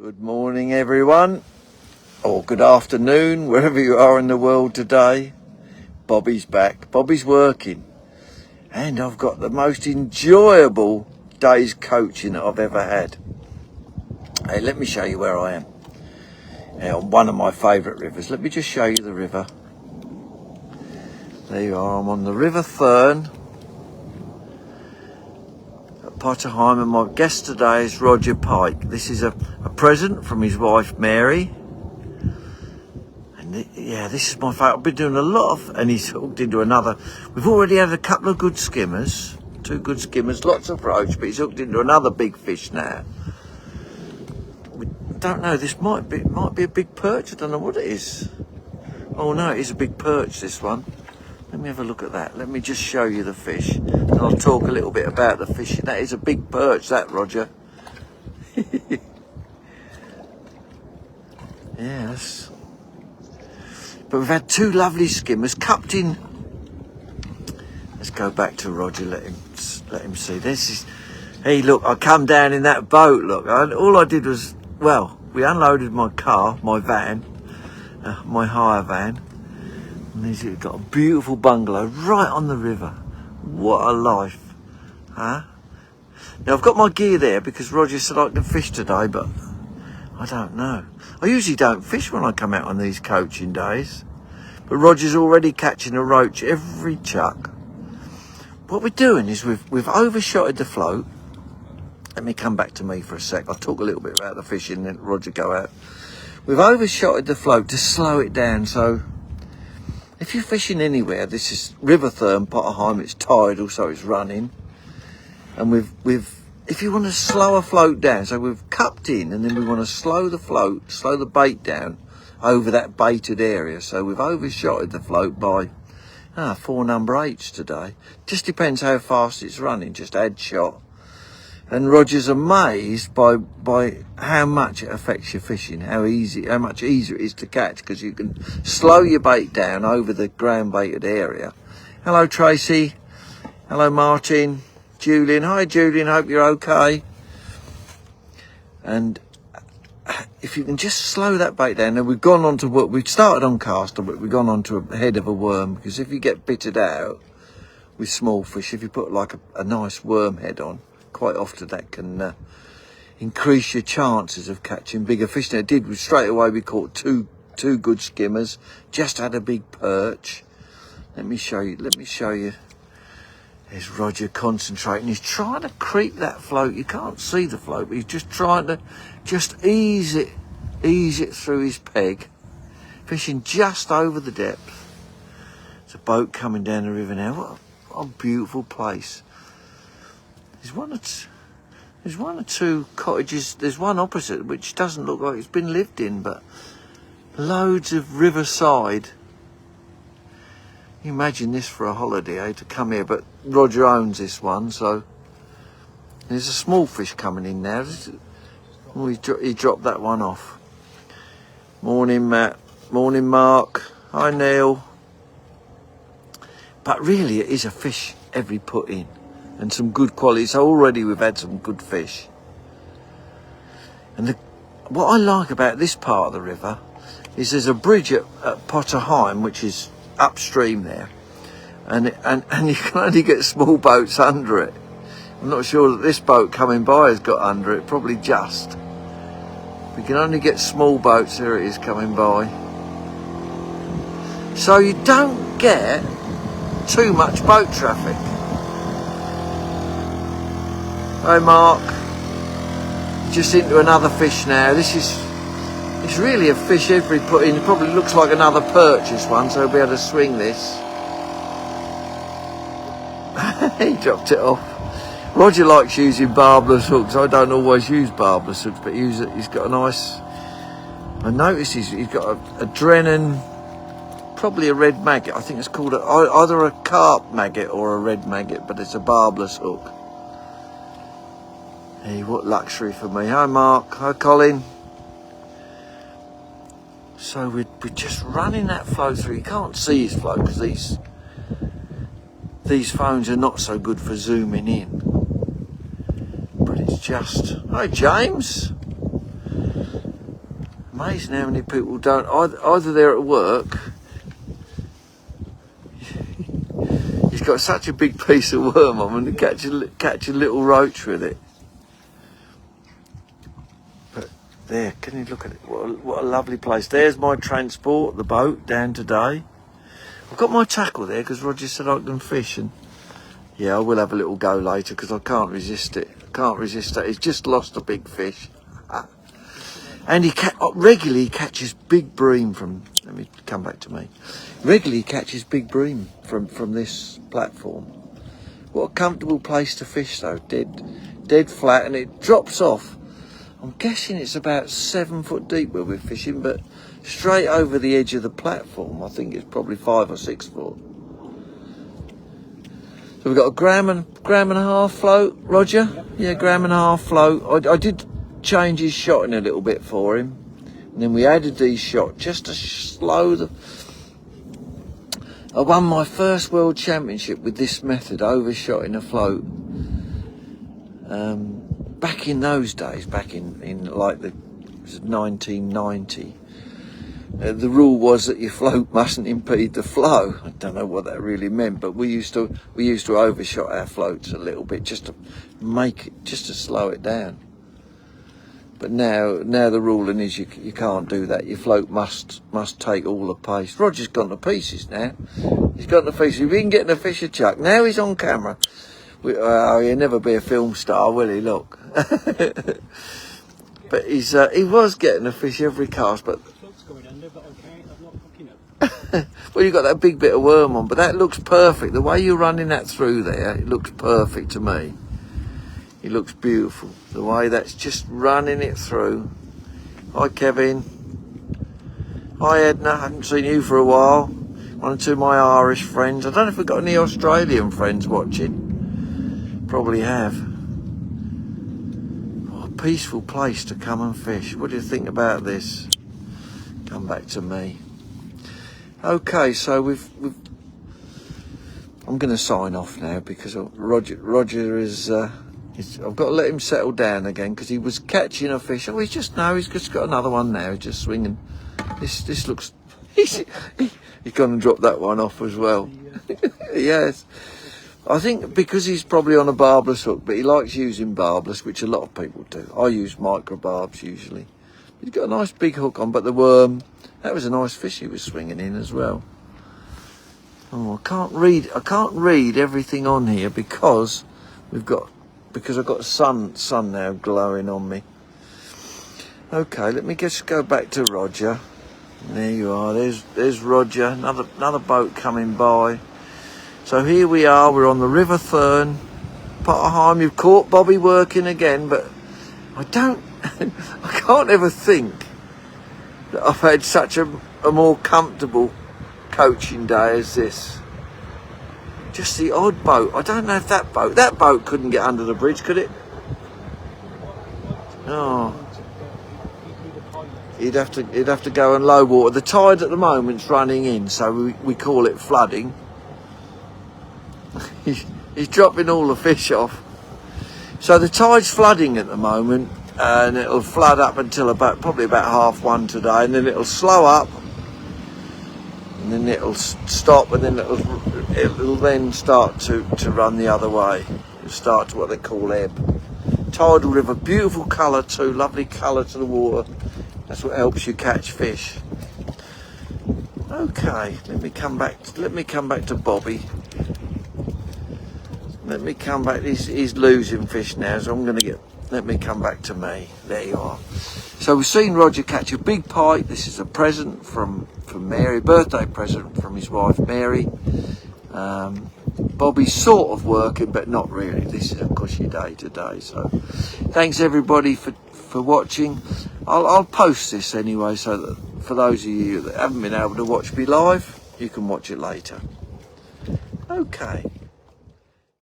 Good morning, everyone, or good afternoon, wherever you are in the world today. Bobby's back. Bobby's working, and I've got the most enjoyable day's coaching that I've ever had. Hey, let me show you where I am. On one of my favourite rivers. Let me just show you the river. There you are. I'm on the River Thurne at Potterheim, and my guest today is Rodger Pike. This is a present from his wife Mary. And yeah, this is my favourite. I've been doing a lot of, and he's hooked into another. We've already had a couple of good skimmers, 2 good skimmers, lots of roach, but he's hooked into another big fish now. We don't know. This might be a big perch. I don't know what it is. Oh no, it is a big perch. This one. Let me have a look at that. Let me just show you the fish, and I'll talk a little bit about the fishing. That is a big perch, that, Rodger. Yes. But we've had 2 lovely skimmers cupped in. Let's go back to Rodger. Let him see. This is. Hey, look! I come down in that boat. Look, all I did was, well, we unloaded my car, my van, my hire van. And we've got a beautiful bungalow right on the river. What a life, huh? Now I've got my gear there because Rodger said I can fish today, but I don't know. I usually don't fish when I come out on these coaching days, but Rodger's already catching a roach every chuck. What we're doing is we've overshotted the float. Let me come back to me for a sec. I'll talk a little bit about the fishing and then Rodger go out. We've overshotted the float to slow it down, so if you're fishing anywhere, this is River Thurne, Potterheim, it's tidal, so it's running. And if you want to slow a float down, so we've cupped in, and then we want to slow the bait down over that baited area. So we've overshotted the float by 4 number 8s today. Just depends how fast it's running, just add shot. And Rodger's amazed by how much it affects your fishing, how much easier it is to catch, because you can slow your bait down over the ground baited area. Hello, Tracy. Hello, Martin. Julian. Hi, Julian. Hope you're okay. And if you can just slow that bait down, and we've gone on to what we've started on caster, but we've gone on to a head of a worm, because if you get bitted out with small fish, if you put like a nice worm head on, quite often that can increase your chances of catching bigger fish. Now it did. Straight away we caught two good skimmers. Just had a big perch. Let me show you. There's Rodger concentrating. He's trying to creep that float. You can't see the float, but he's just trying to ease it through his peg. Fishing just over the depth. There's a boat coming down the river now. What a beautiful place. There's one or two cottages. There's one opposite which doesn't look like it's been lived in, but loads of riverside. You imagine this for a holiday, to come here, but Rodger owns this one, so there's a small fish coming in now. Oh, he dropped that one off. Morning, Matt. Morning, Mark. Hi, Neil. But really, it is a fish every put in. And some good quality. So already we've had some good fish. And what I like about this part of the river is there's a bridge at Potterheim, which is upstream there, and you can only get small boats under it. I'm not sure that this boat coming by has got under it. Probably just. We can only get small boats. Here it is coming by. So you don't get too much boat traffic. Hi, Mark. Just into another fish now. It's really a fish every put in. It probably looks like another perch, this one, so we'll be able to swing this. He dropped it off. Rodger likes using barbless hooks. I don't always use barbless hooks, but he's got a nice. I noticed he's got a Drennan, probably a red maggot. I think it's called either a carp maggot or a red maggot, but it's a barbless hook. Hey, what luxury for me. Hi, Mark. Hi, Colin. So we're just running that flow through. You can't see his flow because these phones are not so good for zooming in. But it's just... Hi, James. Amazing how many people don't. Either they're at work. He's got such a big piece of worm on, and catch a little roach with it. But there, can you look at it? What a lovely place. There's my transport, the boat, down today. I've got my tackle there because Roger said I can fish, and yeah, I will have a little go later because I can't resist it. I can't resist that. He's just lost a big fish. And he regularly catches big bream from, let me come back to me. Regularly catches big bream from this platform. What a comfortable place to fish though, dead flat, and it drops off. I'm guessing it's about 7 foot deep where we're fishing, but straight over the edge of the platform. I think it's probably 5 or 6 foot. So we've got a gram and a half float, Roger? Yeah, gram and a half float. I did change his shot in a little bit for him, and then we added these shot just to slow the. I won my first world championship with this method, overshot in a float. Back in those days, back in like the 1990, the rule was that your float mustn't impede the flow. I don't know what that really meant, but we used to overshot our floats a little bit just to slow it down. But now the ruling is you can't do that. Your float must take all the pace. Roger's gone to pieces now. He's gone to pieces. We've been getting a fisher chuck. Now he's on camera. He'll never be a film star, will he? Look. But he was getting a fish every cast. But the float's going under, but okay, I'm not hooking up. Well, you've got that big bit of worm on, but that looks perfect. The way you're running that through there, it looks perfect to me. It looks beautiful. The way that's just running it through. Hi, Kevin. Hi, Edna. Haven't seen you for a while. One or two of my Irish friends. I don't know if we've got any Australian friends watching. Probably have. What a peaceful place to come and fish. What do you think about this? Come back to me. Okay, so we've I'm going to sign off now because Roger is. I've got to let him settle down again because he was catching a fish. Oh, he's just got another one now. He's just swinging. This looks. He's going to drop that one off as well. Yes, I think because he's probably on a barbless hook, but he likes using barbless, which a lot of people do. I use micro barbs usually. He's got a nice big hook on, but the worm. That was a nice fish he was swinging in as well. Oh, I can't read everything on here because I've got sun now glowing on me. Okay, let me just go back to Roger. There you are. There's Roger. Another boat coming by. So here we are. We're on the River Thurne. Potterheim. You've caught Bobby working again, but I can't ever think that I've had such a more comfortable coaching day as this. Just the odd boat. I don't know if that boat couldn't get under the bridge, could it? Oh, he'd have to go in low water. The tide at the moment's running in, so we call it flooding. He's dropping all the fish off. So the tide's flooding at the moment, and it'll flood up until probably about 1:30 today, and then it'll slow up. And then it'll stop, and then it'll then start to run the other way. It'll start to what they call ebb. Tidal river, beautiful colour too, lovely colour to the water. That's what helps you catch fish. Okay, let me come back to Bobby. Let me come back. He's losing fish now, so let me come back to me. There you are. So we've seen Roger catch a big pike. This is a present from Mary, birthday present from his wife Mary. Bobby's sort of working, but not really. This is a cushy day today. So thanks everybody for watching. I'll post this anyway, so that for those of you that haven't been able to watch me live, you can watch it later. Okay.